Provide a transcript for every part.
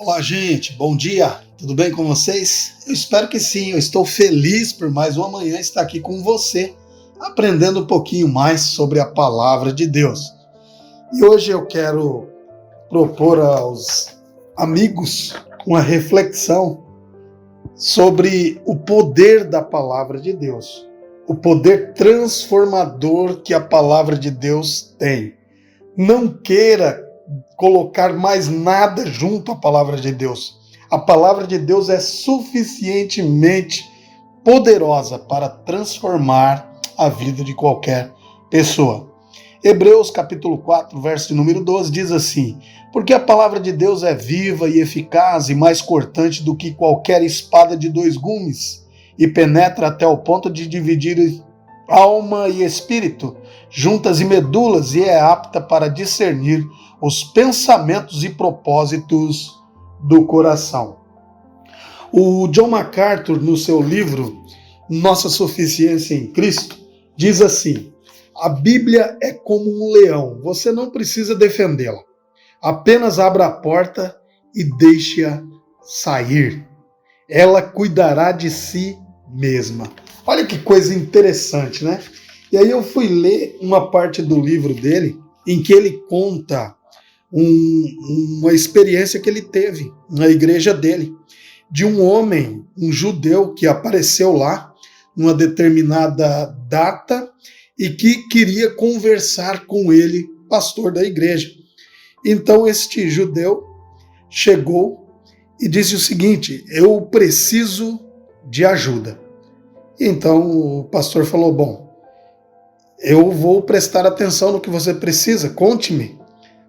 Olá, gente, bom dia, tudo bem com vocês? Eu espero que sim, eu estou feliz por mais uma manhã estar aqui com você, aprendendo um pouquinho mais sobre a palavra de Deus. E hoje eu quero propor aos amigos uma reflexão sobre o poder da palavra de Deus, o poder transformador que a palavra de Deus tem. Não queira colocar mais nada junto à palavra de Deus. A palavra de Deus é suficientemente poderosa para transformar a vida de qualquer pessoa. Hebreus capítulo 4, verso de número 12 diz assim: porque a palavra de Deus é viva e eficaz e mais cortante do que qualquer espada de dois gumes, e penetra até o ponto de dividir alma e espírito, juntas e medulas, e é apta para discernir os pensamentos e propósitos do coração. O John MacArthur, no seu livro Nossa Suficiência em Cristo, diz assim: a Bíblia é como um leão, você não precisa defendê-la. Apenas abra a porta e deixe-a sair. Ela cuidará de si mesma. Olha que coisa interessante, né? E aí eu fui ler uma parte do livro dele, em que ele conta uma experiência que ele teve na igreja dele, de um homem, um judeu, que apareceu lá numa determinada data e que queria conversar com ele, pastor da igreja. Então este judeu chegou e disse o seguinte: eu preciso de ajuda. Então o pastor falou: bom, eu vou prestar atenção no que você precisa, conte-me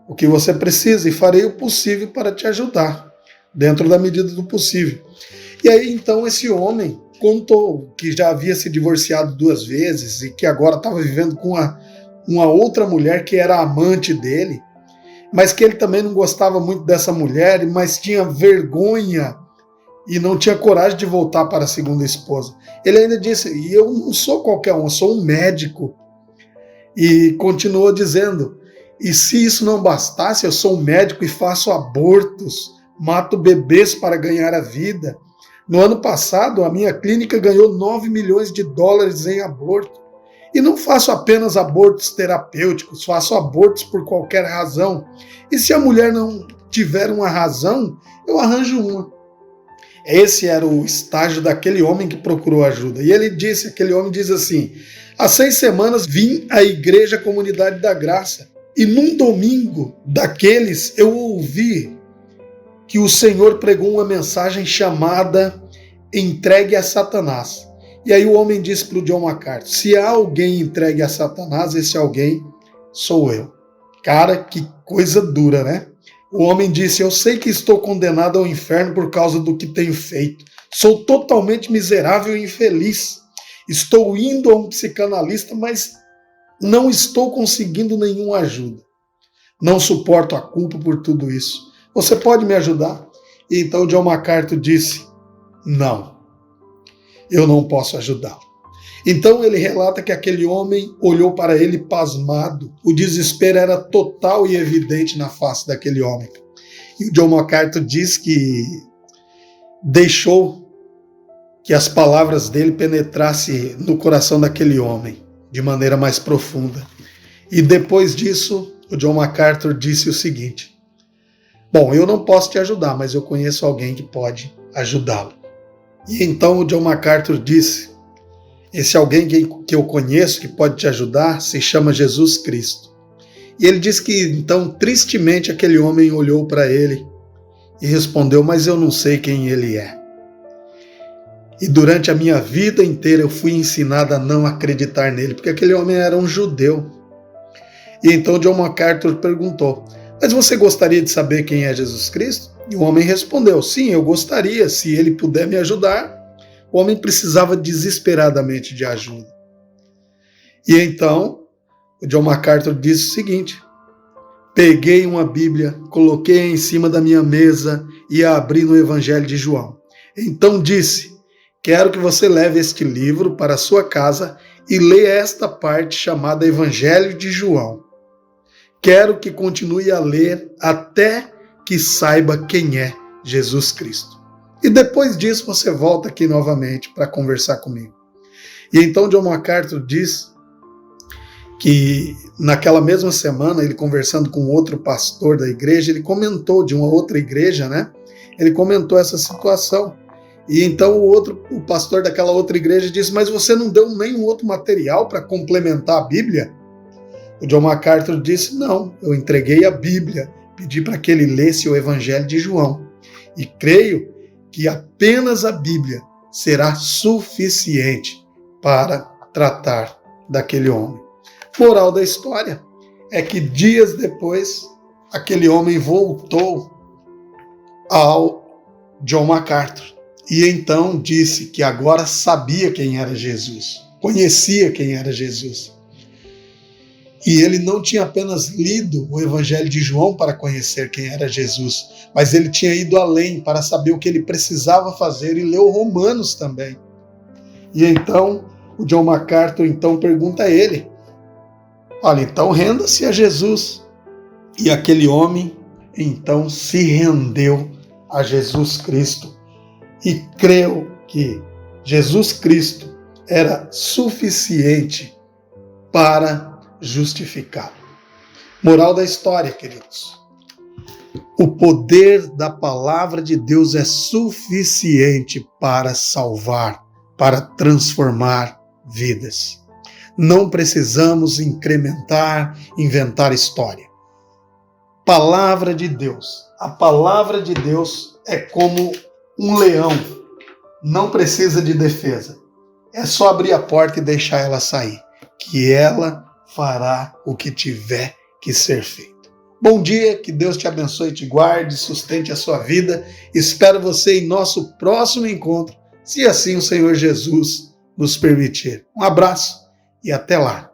o que você precisa e farei o possível para te ajudar, dentro da medida do possível. E aí então esse homem contou que já havia se divorciado 2 vezes e que agora estava vivendo com uma outra mulher que era amante dele, mas que ele também não gostava muito dessa mulher, mas tinha vergonha e não tinha coragem de voltar para a segunda esposa. Ele ainda disse: e eu não sou qualquer um, eu sou um médico. E continuou dizendo: e se isso não bastasse, eu sou um médico e faço abortos, mato bebês para ganhar a vida. No ano passado, a minha clínica ganhou $9 milhões em aborto. E não faço apenas abortos terapêuticos, faço abortos por qualquer razão. E se a mulher não tiver uma razão, eu arranjo uma. Esse era o estágio daquele homem que procurou ajuda. E ele disse, aquele homem diz assim: há 6 semanas vim à Igreja Comunidade da Graça. E num domingo daqueles eu ouvi que o Senhor pregou uma mensagem chamada Entregue a Satanás. E aí o homem disse para o John MacArthur: se há alguém entregue a Satanás, esse alguém sou eu. Cara, que coisa dura, né? O homem disse: eu sei que estou condenado ao inferno por causa do que tenho feito. Sou totalmente miserável e infeliz. Estou indo a um psicanalista, mas não estou conseguindo nenhuma ajuda. Não suporto a culpa por tudo isso. Você pode me ajudar? E então John MacArthur disse: não, eu não posso ajudá-lo. Então ele relata que aquele homem olhou para ele pasmado. O desespero era total e evidente na face daquele homem. E o John MacArthur diz que deixou que as palavras dele penetrassem no coração daquele homem de maneira mais profunda. E depois disso, o John MacArthur disse o seguinte: bom, eu não posso te ajudar, mas eu conheço alguém que pode ajudá-lo. E então o John MacArthur disse: esse alguém que eu conheço que pode te ajudar se chama Jesus Cristo. E ele disse que então, tristemente, aquele homem olhou para ele e respondeu: mas eu não sei quem ele é. E durante a minha vida inteira eu fui ensinado a não acreditar nele, porque aquele homem era um judeu. E então John MacArthur perguntou: mas você gostaria de saber quem é Jesus Cristo? E o homem respondeu: sim, eu gostaria, se ele puder me ajudar. O homem precisava desesperadamente de ajuda. E então o John MacArthur disse o seguinte: peguei uma Bíblia, coloquei em cima da minha mesa e a abri no Evangelho de João. Então disse: quero que você leve este livro para a sua casa e leia esta parte chamada Evangelho de João. Quero que continue a ler até que saiba quem é Jesus Cristo. E depois disso você volta aqui novamente para conversar comigo. E então John MacArthur diz que naquela mesma semana, ele conversando com outro pastor da igreja, ele comentou de uma outra igreja, né? Ele comentou essa situação. E então o pastor daquela outra igreja disse: mas você não deu nenhum outro material para complementar a Bíblia? O John MacArthur disse: não, eu entreguei a Bíblia, pedi para que ele lesse o Evangelho de João. E creio que apenas a Bíblia será suficiente para tratar daquele homem. Moral da história é que dias depois, aquele homem voltou ao John MacArthur e então disse que agora sabia quem era Jesus, conhecia quem era Jesus. E ele não tinha apenas lido o Evangelho de João para conhecer quem era Jesus, mas ele tinha ido além para saber o que ele precisava fazer e leu Romanos também. E então o John MacArthur então pergunta a ele: olha, então renda-se a Jesus. E aquele homem então se rendeu a Jesus Cristo e creu que Jesus Cristo era suficiente para justificá-lo. Moral da história, queridos: o poder da palavra de Deus é suficiente para salvar, para transformar vidas. Não precisamos incrementar, inventar história. Palavra de Deus. A palavra de Deus é como um leão. Não precisa de defesa. É só abrir a porta e deixar ela sair, que ela fará o que tiver que ser feito. Bom dia, que Deus te abençoe, te guarde, sustente a sua vida. Espero você em nosso próximo encontro, se assim o Senhor Jesus nos permitir. Um abraço e até lá.